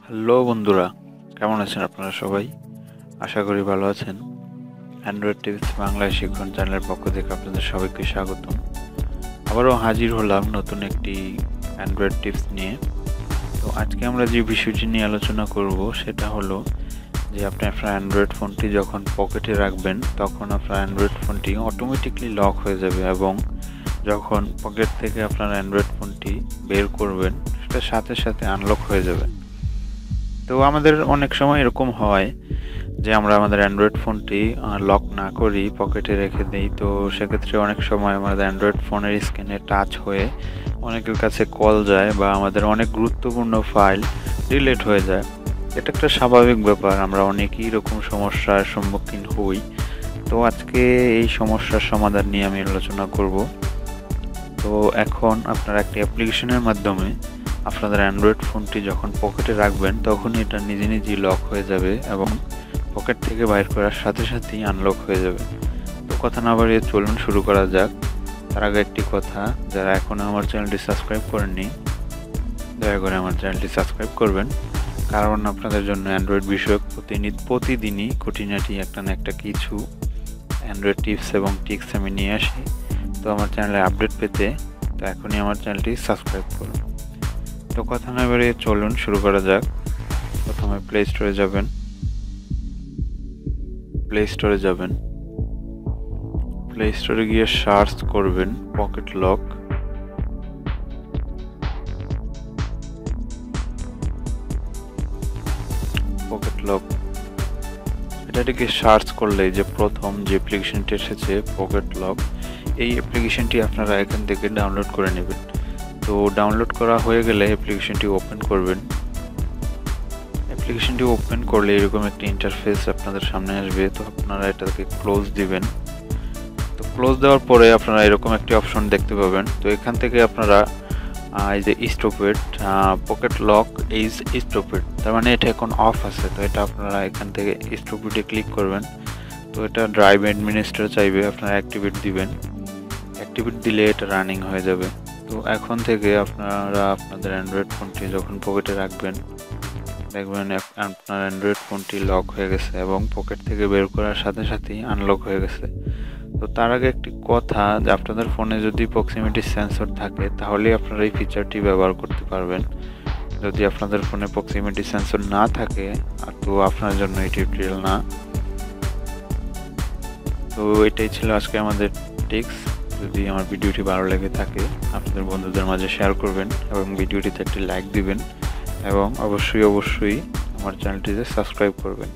Hello বন্ধুরা, কেমন আছেন আপনারা সবাই? আশা করি ভালো আছেন। অ্যান্ড্রয়েড টিপস বাংলায় শিক্ষণ চ্যানেলের পক্ষ থেকে আপনাদের সবাইকে স্বাগতম। আবারও হাজির হলাম নতুন একটি অ্যান্ড্রয়েড টিপস নিয়ে। তো আজকে আমরা যে বিষয়টি নিয়ে আলোচনা করব সেটা হলো যে আপনি আপনার অ্যান্ড্রয়েড ফোনটি যখন পকেটে রাখবেন তখন আপনার অ্যান্ড্রয়েড ফোনটি অটোমেটিকলি লক হয়ে যাবে এবং যখন পকেট থেকে আপনার অ্যান্ড্রয়েড ফোনটি বের করবেন সেটার সাথে সাথে আনলক হয়ে যাবে। তো আমাদের অনেক সময় এরকম হয় যে আমরা আমাদের অ্যান্ড্রয়েড ফোনটি লক না করি পকেটে রেখে দিই। তো সেক্ষেত্রে অনেক সময় আমাদের অ্যান্ড্রয়েড ফোনের স্ক্রিনে টাচ হয়ে অনেকের কাছে কল যায় বা আমাদের অনেক গুরুত্বপূর্ণ ফাইল ডিলিট হয়ে যায়। এটা একটা স্বাভাবিক ব্যাপার, আমরা অনেকেই এরকম সমস্যার সম্মুখীন হই। তো আজকে এই সমস্যার সমাধান নিয়ে আমি আলোচনা করব। তো এখন আপনারা একটি অ্যাপ্লিকেশনের মাধ্যমে আপনাদের অ্যান্ড্রয়েড ফোনটি যখন পকেটে রাখবেন তখন এটা নিজে নিজেই লক হয়ে যাবে এবং পকেট থেকে বাইর করার সাথে সাথেই আনলক হয়ে যাবে। তো কথা না বাড়িয়ে চলুন শুরু করা যাক। তার আগে একটি কথা, যারা এখনও আমার চ্যানেলটি সাবস্ক্রাইব করেননি দয়া করে আমার চ্যানেলটি সাবস্ক্রাইব করবেন, কারণ আপনাদের জন্য অ্যান্ড্রয়েড বিষয়ক প্রতিদিনই খুঁটিনাটি একটা না একটা কিছু অ্যান্ড্রয়েড টিপস এবং ট্রিক্স আমি নিয়ে আসি। তো আমার চ্যানেলে আপডেট পেতে তো এখনই আমার চ্যানেলটি সাবস্ক্রাইব করুন। তো কথা না বেরিয়ে চলুন শুরু করা যাক। প্রথমে প্লে স্টোরে যাবেন। প্লে স্টোরে গিয়ে সার্চ করবেন পকেট লক। এটাকে সার্চ করলে যে প্রথম যে অ্যাপ্লিকেশনটি এসেছে পকেট লক, এই অ্যাপ্লিকেশনটি আপনারা এখান থেকে ডাউনলোড করে নেবেন। তো ডাউনলোড করা হয়ে গেলে অ্যাপ্লিকেশনটি ওপেন করবেন। অ্যাপ্লিকেশনটি ওপেন করলে এরকম একটি ইন্টারফেস আপনাদের সামনে আসবে। তো আপনারা এটাকে ক্লোজ দিবেন। তো ক্লোজ দেওয়ার পরে আপনারা এরকম একটি অপশন দেখতে পাবেন। তো এখান থেকে আপনারা এই যে stopped pocket lock is stopped, তার মানে এটা এখন অফ আছে। তো এটা আপনারা এখান থেকে স্টপেডে ক্লিক করবেন। তো এটা ড্রাইভ অ্যাডমিনিস্ট্রেটর চাইবে, আপনারা অ্যাক্টিভেট দিবেন। অ্যাক্টিভেট দিলে এটা রানিং হয়ে যাবে। তো এখন থেকে আপনারা আপনাদের অ্যান্ড্রয়েড ফোনটি যখন পকেটে রাখবেন দেখবেন আপনার অ্যান্ড্রয়েড ফোনটি লক হয়ে গেছে এবং পকেট থেকে বের করার সাথে সাথেই আনলক হয়ে গেছে। তো তার আগে একটি কথা, যে আপনাদের ফোনে যদি প্রক্সিমিটি সেন্সর থাকে তাহলেই আপনারা এই ফিচারটি ব্যবহার করতে পারবেন। যদি আপনাদের ফোনে প্রক্সিমিটি সেন্সর না থাকে তো আপনার জন্য এই টিউটোরিয়াল না। তো এটাই ছিল আজকে আমাদের টিপস। যদি আমার ভিডিওটি ভালো লেগে থাকে আপনাদের বন্ধুদের মাঝে শেয়ার করবেন এবং ভিডিওটিতে একটি লাইক দিবেন এবং অবশ্যই আমার চ্যানেলটিতে সাবস্ক্রাইব করবেন।